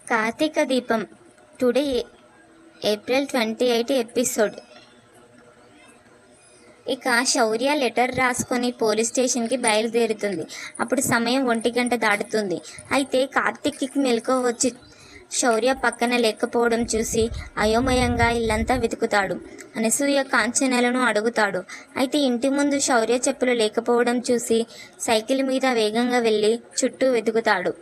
కార్తీక దీపం today April 28 episode. ఇక శౌర్య letter రాసుకొని పోలీస్ స్టేషన్కి బయలుదేరుతుంది. అప్పుడు సమయం 1 దాటుతుంది. అయితే కార్తీక్కి మెలకువ వచ్చి శౌర్య పక్కన లేకపోవడం చూసి అయోమయంగా ఇల్లంతా వెతుకుతాడు. అనసూయ కాంచనలను అడుగుతాడు. అయితే ఇంటి ముందు శౌర్య చెప్పులు లేకపోవడం చూసి సైకిల్ మీద వేగంగా వెళ్ళి చుట్టూ వెతుకుతాడు.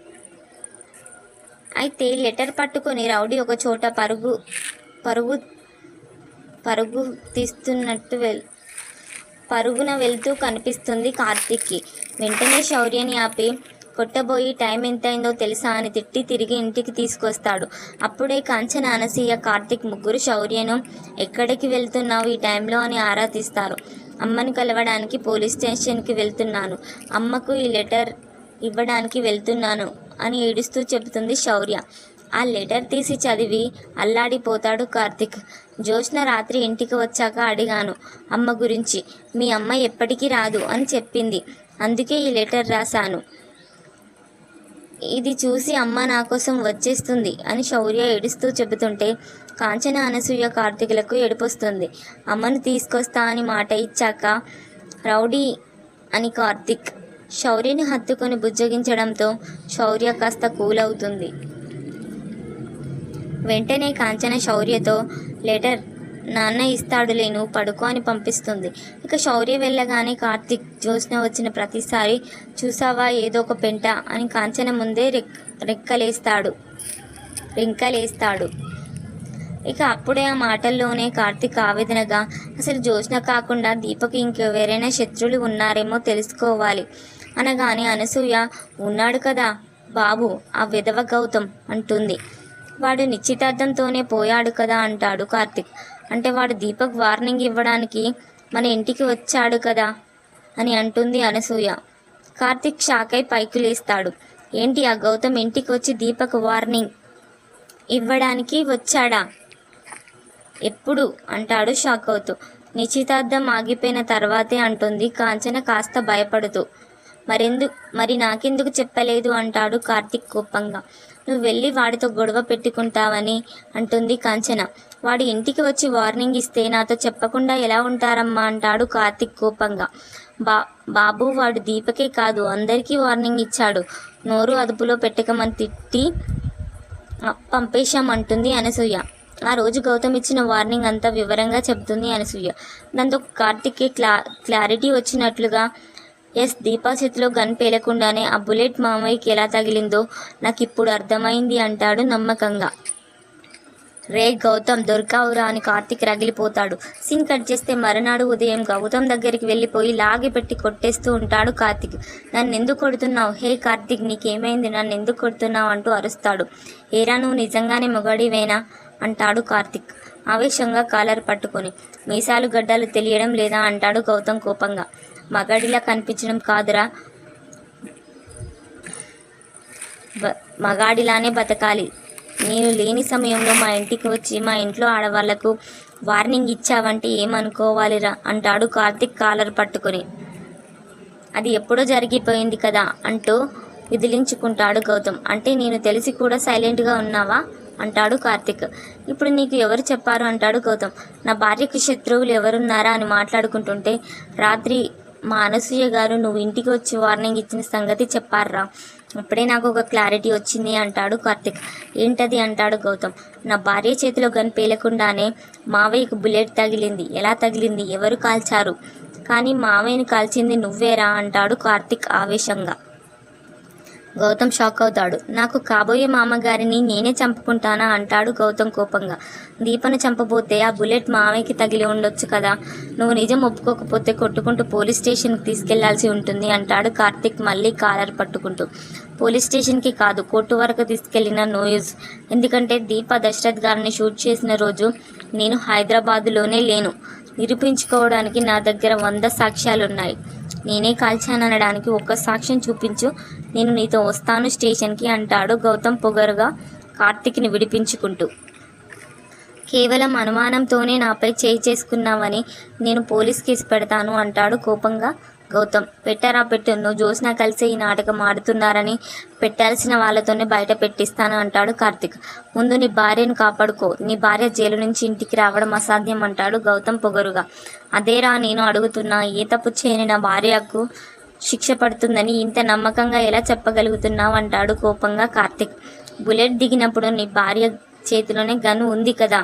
అయితే లెటర్ పట్టుకొని రౌడీ ఒక చోట పరుగు తీస్తున్నట్టు పరుగున వెళ్తూ కనిపిస్తుంది కార్తీక్కి. వెంటనే శౌర్యని ఆపి కొట్టబోయి టైం ఎంతైందో తెలుసా అని తిట్టి తిరిగి ఇంటికి తీసుకొస్తాడు. అప్పుడే కాంచన, అనసూయ, కార్తీక్ ముగ్గురు శౌర్యను ఎక్కడికి వెళ్తున్నావు ఈ టైంలో అని ఆరా తీస్తారు. అమ్మని కలవడానికి పోలీస్ స్టేషన్కి వెళ్తున్నాను, అమ్మకు ఈ లెటర్ ఇవ్వడానికి వెళ్తున్నాను అని ఏడుస్తూ చెబుతుంది శౌర్య. ఆ లెటర్ తీసి చదివి అల్లాడిపోతాడు కార్తీక్. జ్యోత్స్న రాత్రి ఇంటికి వచ్చాక అడిగాను అమ్మ గురించి. మీ అమ్మ ఎప్పటికీ రాదు అని చెప్పింది, అందుకే ఈ లెటర్ రాశాను. ఇది చూసి అమ్మ నా కోసం వచ్చేస్తుంది అని శౌర్య ఏడుస్తూ చెబుతుంటే కాంచన, అనసూయ, కార్తీకులకు ఏడుపొస్తుంది. అమ్మను తీసుకొస్తా అని మాట ఇచ్చాక రౌడీ అని కార్తీక్ శౌర్యని హత్తుకొని బుజ్జగించడంతో శౌర్య కాస్త కూల్ అవుతుంది. వెంటనే కాంచన శౌర్యతో లెటర్ నాన్న ఇస్తాడులే, నువ్వు పడుకో అని పంపిస్తుంది. ఇక శౌర్య వెళ్ళగానే కార్తీక్ జ్యోత్స్న వచ్చిన ప్రతిసారి చూసావా ఏదో ఒక పెంట అని కాంచన ముందే రింకలేస్తాడు. ఇక అప్పుడే ఆ మాటల్లోనే కార్తీక్ ఆవేదనగా, అసలు జ్యోత్స్న కాకుండా దీపక్ ఇంకెవరైనా శత్రువులు ఉన్నారేమో తెలుసుకోవాలి అనగానే అనసూయ, ఉన్నాడు కదా బాబు ఆ విధవ గౌతమ్ అంటుంది. వాడు నిశ్చితార్థంతోనే పోయాడు కదా అంటాడు కార్తీక్. అంటే వాడు దీపక్ వార్నింగ్ ఇవ్వడానికి మన ఇంటికి వచ్చాడు కదా అని అంటుంది అనసూయ. కార్తీక్ షాక్ అయి పైకి లేస్తాడు. ఏంటి ఆ గౌతమ్ ఇంటికి వచ్చి దీపక్ వార్నింగ్ ఇవ్వడానికి వచ్చాడా? ఎప్పుడు అంటాడు షాక్ అవుతూ. నిశ్చితార్థం ఆగిపోయిన తర్వాతే అంటుంది కాంచన కాస్త భయపడుతూ. మరి నాకెందుకు చెప్పలేదు అంటాడు కార్తీక్ కోపంగా. నువ్వు వెళ్ళి వాడితో గొడవ పెట్టుకుంటావని అంటుంది కాంచన. వాడి ఇంటికి వచ్చి వార్నింగ్ ఇస్తే నాతో చెప్పకుండా ఎలా ఉంటారమ్మా అంటాడు కార్తీక్ కోపంగా. బాబు వాడు దీపకే కాదు అందరికీ వార్నింగ్ ఇచ్చాడు, నోరు అదుపులో పెట్టకమని తిట్టి పంపేశామంటుంది అనసూయ. ఆ రోజు గౌతమ్ ఇచ్చిన వార్నింగ్ అంతా వివరంగా చెబుతుంది అనసూయ. దాంతో కార్తీక్కి క్లారిటీ వచ్చినట్లుగా, ఎస్, దీపా చేతిలో గన్ పేలకుండానే ఆ బుల్లెట్ మామయ్యకి ఎలా తగిలిందో నాకు ఇప్పుడు అర్థమైంది అంటాడు నమ్మకంగా. రే గౌతమ్ దొరికావురా అని కార్తీక్ రగిలిపోతాడు. సీన్ కట్ చేస్తే మరునాడు ఉదయం గౌతమ్ దగ్గరికి వెళ్ళిపోయి లాగి పెట్టి కొట్టేస్తూ ఉంటాడు కార్తీక్. నన్ను ఎందుకు కొడుతున్నావు? హే కార్తీక్ నీకేమైంది? నన్ను ఎందుకు కొడుతున్నావు అంటూ అరుస్తాడు. ఏరా నువ్వు నిజంగానే మొగాడివేనా అంటాడు కార్తీక్ ఆవేశంగా కాలర్ పట్టుకొని. మీసాలు గడ్డలు తెలియడం లేదా అంటాడు గౌతమ్ కోపంగా. మగాడిలా కనిపించడం కాదురా, మగాడిలానే బతకాలి. నేను లేని సమయంలో మా ఇంటికి వచ్చి మా ఇంట్లో ఆడవాళ్లకు వార్నింగ్ ఇచ్చావంటే ఏమనుకోవాలిరా అంటాడు కార్తీక్ కాలర్ పట్టుకొని. అది ఎప్పుడో జరిగిపోయింది కదా అంటూ విదిలించుకుంటాడు గౌతమ్. అంటే నేను తెలిసి కూడా సైలెంట్గా ఉన్నావా అంటాడు కార్తీక్. ఇప్పుడు నీకు ఎవరు చెప్పారు అంటాడు గౌతమ్. నా భార్యకు శత్రువులు ఎవరున్నారా అని మాట్లాడుకుంటుంటే రాత్రి మా అనసూయ గారు నువ్వు ఇంటికి వచ్చి వార్నింగ్ ఇచ్చిన సంగతి చెప్పారా? అప్పుడే నాకు ఒక క్లారిటీ వచ్చింది అంటాడు కార్తీక్. ఏంటది అంటాడు గౌతమ్. నా భార్య చేతిలో గన్ పేలకుండానే మావయ్యకు బుల్లెట్ తగిలింది. ఎలా తగిలింది? ఎవరు కాల్చారు? కానీ మావయ్యని కాల్చింది నువ్వేరా అంటాడు కార్తీక్ ఆవేశంగా. గౌతమ్ షాక్ అవుతాడు. నాకు కాబోయే మామగారిని నేనే చంపుకుంటానా అంటాడు గౌతమ్ కోపంగా. దీపను చంపబోతే ఆ బుల్లెట్ మావయ్యకి తగిలి ఉండొచ్చు కదా. నువ్వు నిజం ఒప్పుకోకపోతే కొట్టుకుంటూ పోలీస్ స్టేషన్కి తీసుకెళ్లాల్సి ఉంటుంది అంటాడు కార్తీక్ మళ్ళీ కాలర్ పట్టుకుంటూ. పోలీస్ స్టేషన్కి కాదు, కోర్టు వరకు తీసుకెళ్లిన నో యూజ్. ఎందుకంటే దీప దశరథ్ గారిని షూట్ చేసిన రోజు నేను హైదరాబాదులోనే లేను. నిరూపించుకోవడానికి నా దగ్గర 100 సాక్ష్యాలున్నాయి. నేనే కాల్చాననడానికి ఒక్క సాక్ష్యం చూపించు, నేను నీతో వస్తాను స్టేషన్కి అంటాడు గౌతమ్ పొగరుగా కార్తీక్ని విడిపించుకుంటూ. కేవలం అనుమానంతోనే నాపై చేయి చేసుకున్నావని నేను పోలీస్ కేసు పెడతాను అంటాడు కోపంగా గౌతమ్, పెట్టారా పెట్టు, నువ్వు జ్యోత్స్న కలిసి ఈ నాటకం ఆడుతున్నారని పెట్టాల్సిన వాళ్ళతోనే బయట పెట్టిస్తాను అంటాడు కార్తిక్. ముందు నీ భార్యను కాపాడుకో, నీ భార్య జైలు నుంచి ఇంటికి రావడం అసాధ్యం అంటాడు గౌతమ్ పొగరుగా. అదేరా నేను అడుగుతున్నా, ఏ తప్పు చేయని నా భార్యకు శిక్ష పడుతుందని ఇంత నమ్మకంగా ఎలా చెప్పగలుగుతున్నావు అంటాడు కోపంగా కార్తిక్. బుల్లెట్ దిగినప్పుడు నీ భార్య చేతిలోనే గన్ ఉంది కదా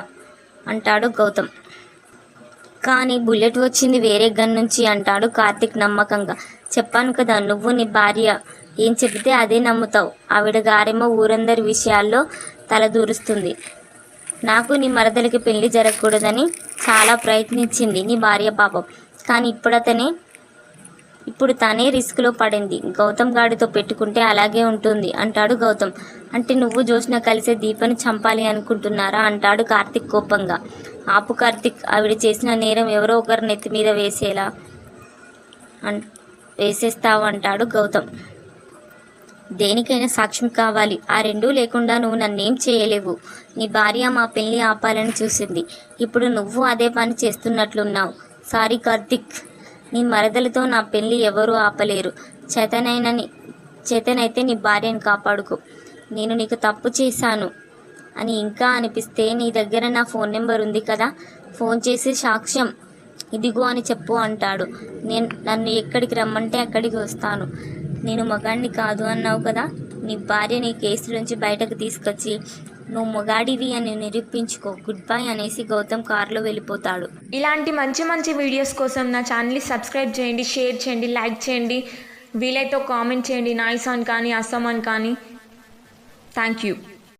అంటాడు గౌతమ్. కానీ బుల్లెట్ వచ్చింది వేరే గన్ నుంచి అంటాడు కార్తిక్ నమ్మకంగా. చెప్పాను కదా, నువ్వు నీ భార్య ఏం చెబితే అదే నమ్ముతావు. ఆవిడ గారేమో ఊరందరి విషయాల్లో తలదూరుస్తుంది. నాకు నీ మరదలికి పెళ్లి జరగకూడదని చాలా ప్రయత్నించింది నీ భార్య పాపం. కానీ ఇప్పుడు తనే రిస్క్లో పడింది. గౌతమ్ గాడితో పెట్టుకుంటే అలాగే ఉంటుంది అంటాడు గౌతమ్. అంటే నువ్వు జ్యోత్స్న కలిసే దీపని చంపాలి అనుకుంటున్నారా అంటాడు కార్తిక్ కోపంగా. ఆపు కార్తిక్, ఆవిడ చేసిన నేరం ఎవరో ఒకరు నెత్తి మీద వేసేస్తావు అంటాడు గౌతమ్. దేనికైనా సాక్ష్యం కావాలి, ఆ రెండూ లేకుండా నువ్వు నన్నేం చేయలేవు. నీ భార్య మా పెళ్ళి ఆపాలని చూసింది, ఇప్పుడు నువ్వు అదే పని చేస్తున్నట్లున్నావు. సారీ కార్తిక్, నీ మరదలతో నా పెళ్ళి ఎవరూ ఆపలేరు. చేతనైతే నీ భార్యను కాపాడుకో. నేను నీకు తప్పు చేశాను అని ఇంకా అనిపిస్తే నీ దగ్గర నా ఫోన్ నెంబర్ ఉంది కదా, ఫోన్ చేసి సాక్ష్యం ఇదిగో అని చెప్పు అంటాడు. నన్ను ఎక్కడికి రమ్మంటే అక్కడికి వస్తాను. నేను మగాడిని కాదు అన్నావు కదా, నీ భార్య నీ కేసు నుంచి బయటకు తీసుకొచ్చి నువ్వు మొగాడివి అని నిరూపించుకో. గుడ్ బై అనేసి గౌతమ్ కారులో వెళ్ళిపోతాడు. ఇలాంటి మంచి మంచి వీడియోస్ కోసం నా ఛానల్ని సబ్స్క్రైబ్ చేయండి, షేర్ చేయండి, లైక్ చేయండి, వీలైతే కామెంట్ చేయండి. నైస్ అని కానీ అస్సాం అని కానీ. Thank you.